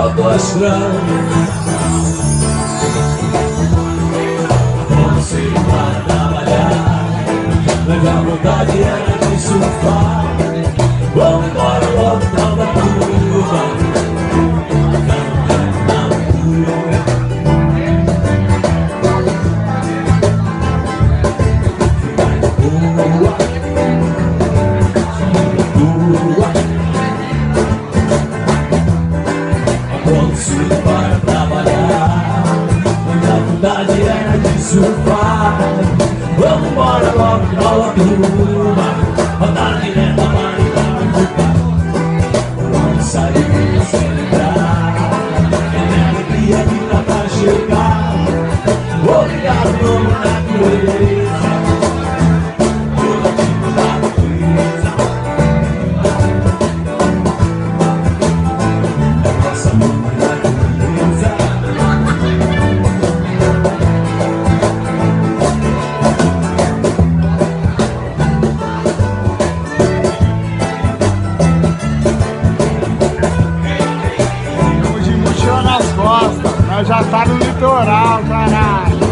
alto astral. Você para trabalhar, mas a vontade era de surfar. Vamos embora logo pra Ubatuba, na rua. Para trabalhar, a vontade era de surfar. Vamos embora logo pra Ubatuba, rodar direto a Maricá. Vamos sair e celebrar, é a alegria que tá pra chegar. Vou ligar o nome da natureza, toda tipo da natureza. Nossa mãe da natureza. Estamos de mochila nas costas, nós já tá no litoral, caralho.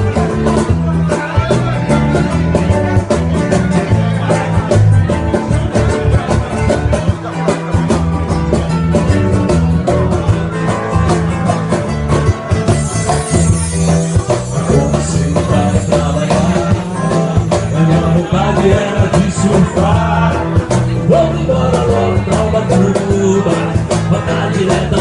Era de surfar. Vamos embora logo pra Ubatuba, botar direto